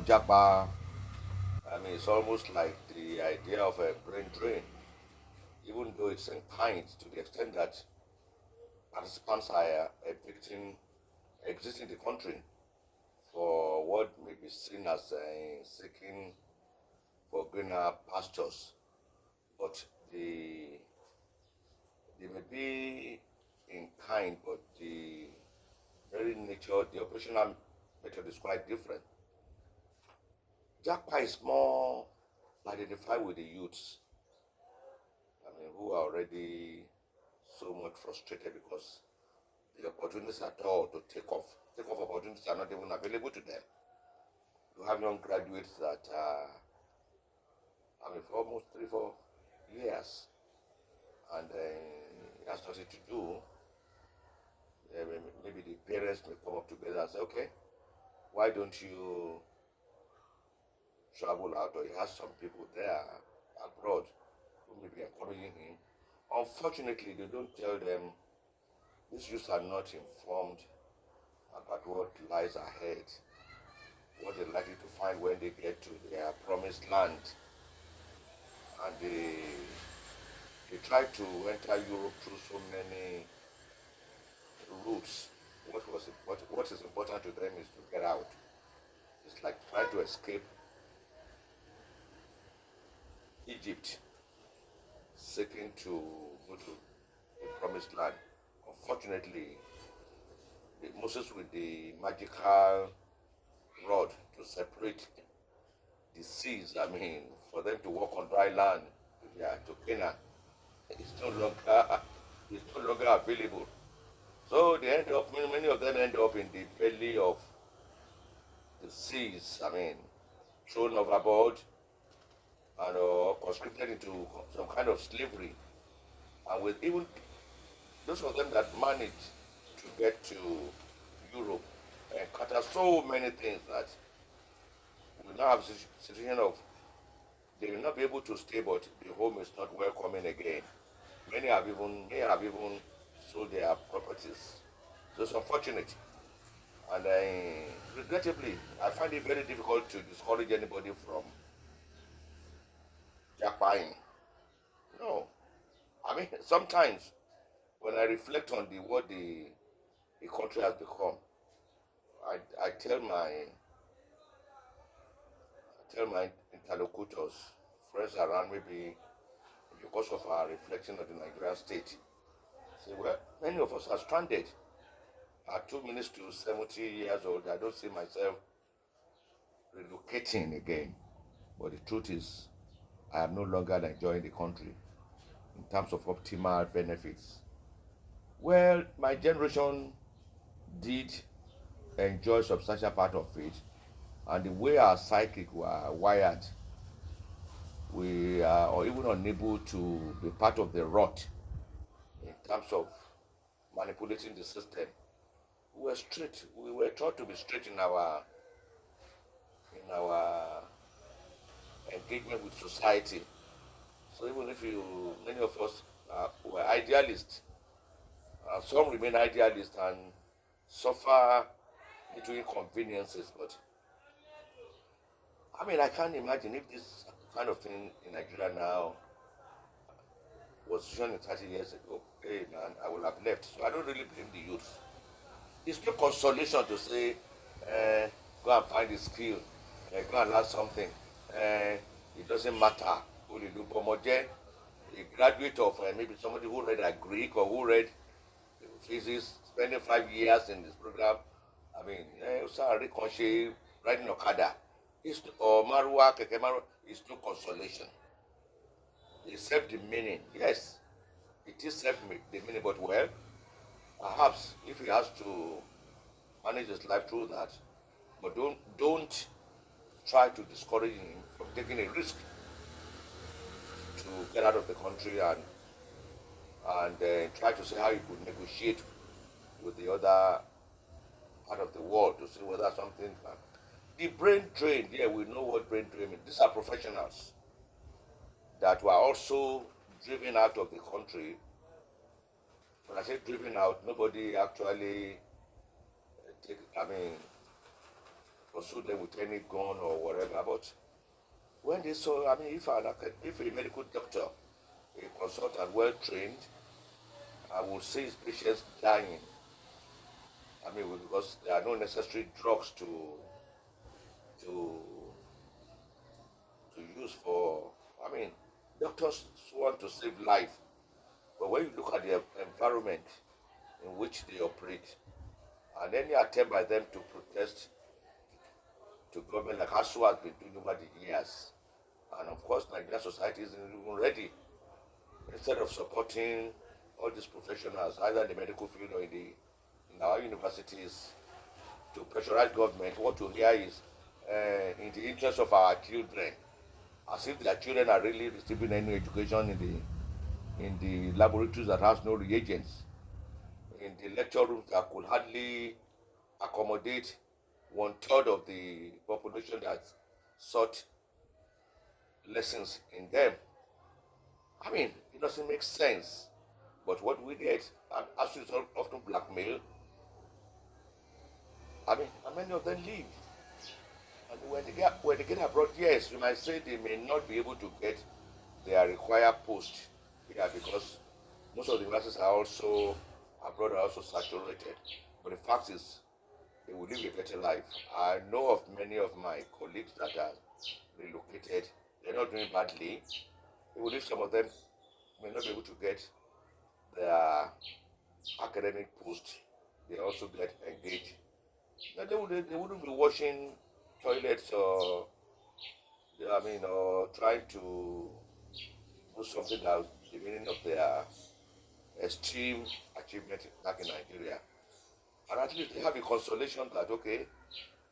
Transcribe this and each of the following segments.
Jaapa, it's almost like the idea of a brain drain, even though it's in kind to the extent that participants are existing in the country for what may be seen as seeking for greener pastures. But they may be in kind, but the very nature, the operational method is quite different. Jackpot is more identified with the youths, who are already so much frustrated because the opportunities at all to take off opportunities are not even available to them. You have young graduates that for almost 3, 4 years, and it has nothing to do. Maybe the parents may come up together and say, okay, why don't you travel out? Or he has some people there abroad who may be encouraging him. Unfortunately, they don't tell them these youths are not informed about what lies ahead, what they're likely to find when they get to their promised land. And they try to enter Europe through so many routes. What is important to them is to get out. It's like trying to escape Egypt, seeking to go to the promised land. Unfortunately, Moses with the magical rod to separate the seas, for them to walk on dry land to Canaan, it's no longer available. So they end up, many of them end up in the belly of the seas, thrown overboard and conscripted into some kind of slavery. And with even those of them that managed to get to Europe encounter so many things that we now have a situation of they will not be able to stay, but the home is not welcoming again. Many have even sold their properties. So it's unfortunate. And regrettably, I find it very difficult to discourage anybody from jackpotting. No. Sometimes when I reflect on what the country has become, I tell my interlocutors, friends around, maybe because of our reflection of the Nigerian state, say, well, many of us are stranded. At 2 minutes to 70 years old, I don't see myself relocating again. But the truth is, I am no longer enjoying the country in terms of optimal benefits. Well, my generation did enjoy substantial part of it, and the way our psychic were wired, we are or even unable to be part of the rot in terms of manipulating the system. We were straight. We were taught to be straight in our engagement with society. So even if many of us were idealists, some remain idealists and suffer little inconveniences. But I can't imagine if this kind of thing in Nigeria now was shown 30 years ago. Hey man, I would have left. So I don't really blame the youth. It's no consolation to say, go and find a skill, go and learn something. It doesn't matter. Only do pomoje, a graduate of maybe somebody who read a Greek or who read physics, spending 5 years in this program. Sorry, riding Okada. Or Marua, Keke Marua, is no consolation. It's self-demeaning. Yes, it is self-demeaning, but well, perhaps if he has to manage his life through that, but don't try to discourage him from taking a risk to get out of the country and try to see how he could negotiate with the other part of the world to see whether something can. The brain drain, yeah, we know what brain drain is. These are professionals that were also driven out of the country. When I say driven out, nobody actually pursue them with any gun or whatever. But when they saw, I mean, if a medical doctor, a consultant, well trained, I will see his patients dying. I mean, because there are no necessary drugs to to use for. I mean, doctors want to save life, but when you look at the environment in which they operate, and any attempt by them to protest to government like ASU has been doing over the years, and of course, Nigerian society isn't even ready. Instead of supporting all these professionals, either in the medical field or in our universities, to pressurize government, what you hear is in the interest of our children, as if their children are really receiving any education in the laboratories that has no reagents, in the lecture rooms that could hardly accommodate 1/3 of the population that sought lessons in them. I mean, it doesn't make sense. But what we get, as is often blackmail, I mean, and many of them leave. And when they get abroad, yes, you might say they may not be able to get their required post here because most of the universities are also abroad are also saturated. But the fact is, they will live a better life. I know of many of my colleagues that are relocated. They're not doing badly. Even if some of them may not be able to get their academic post, they also get engaged. Now they wouldn't be washing toilets or I mean or trying to do something that was the meaning of their extreme achievement back in Nigeria. And at least they have a consolation that okay,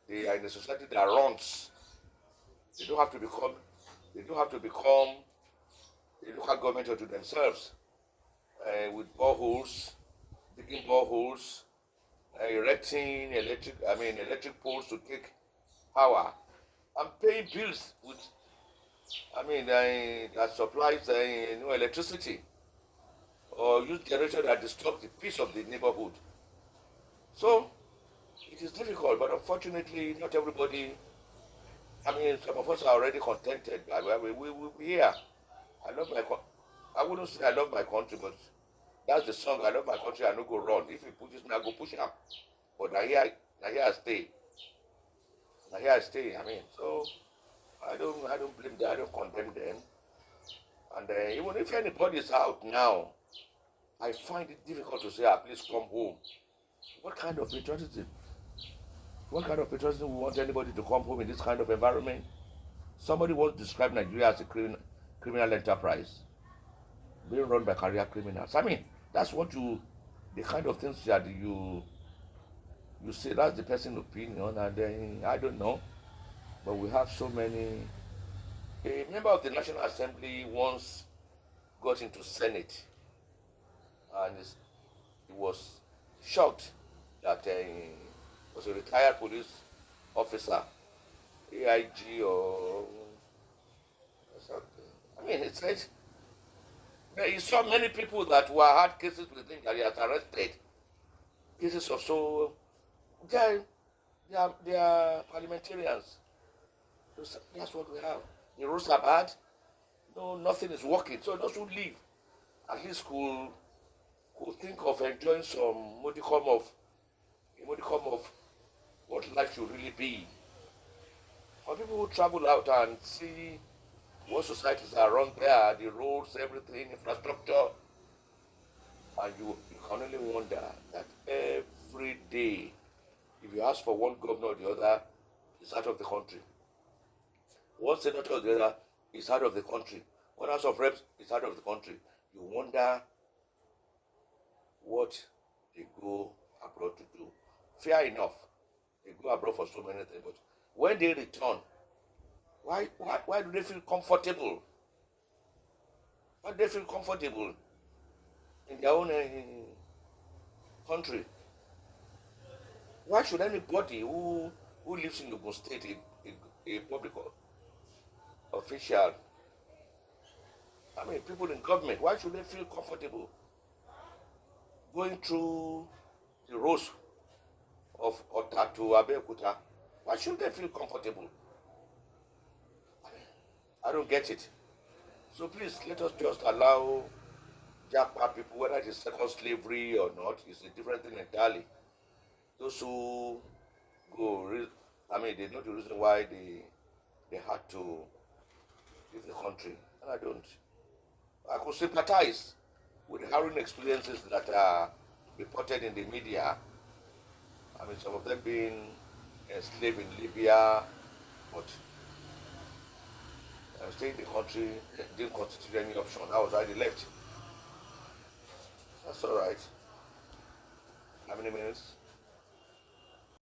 they are in a society that runs. They don't have to become a local government unto themselves with boreholes, digging boreholes, erecting electric poles to take power, and paying bills with that supplies electricity, or use generator that disturb the peace of the neighborhood. So it is difficult, but unfortunately, not everybody. I mean, some of us are already contented. We here. I wouldn't say I love my country, but that's the song. I love my country. I no go run. If he pushes me, I go push him. But now here I stay. Now here I stay. I mean, so I don't blame them. I don't condemn them. And even if anybody is out now, I find it difficult to say, please come home. What kind of patriotism? What kind of patriotism we want anybody to come home in this kind of environment? Somebody once described Nigeria as a criminal enterprise being run by career criminals. I mean, that's the kind of things that you say. That's the person's opinion, and then I don't know, but we have so many. A member of the National Assembly once got into Senate, and he was shocked that he was a retired police officer, AIG or something. I mean, it said he saw many people that were had cases with him that he has arrested. Cases of so they are parliamentarians. That's what we have. The roads are bad. No, nothing is working. So those who leave at least could think of enjoying some modicum of what life should really be. For people who travel out and see what societies are run there, the roads, everything, infrastructure, and you can only wonder that every day, if you ask for one governor or the other, is out of the country. One senator or the other is out of the country. One House of Reps is out of the country. You wonder what they go abroad to do. Fair enough, they go abroad for so many things, but when they return, why do they feel comfortable? Why do they feel comfortable in their own country? Why should anybody who lives in Ogun State, a public official, people in government, why should they feel comfortable going through the roads of Ota to Abeokuta Why shouldn't they feel comfortable? I don't get it. So please let us just allow Jaapa people, whether it is second slavery or not, it's a different thing entirely. Those who they know the reason why they had to leave the country, and I don't. I could sympathize with the harrowing experiences that are reported in the media. I mean, some of them being enslaved in Libya, but staying in the country didn't constitute any option. That was why they left. That's all right. How many minutes?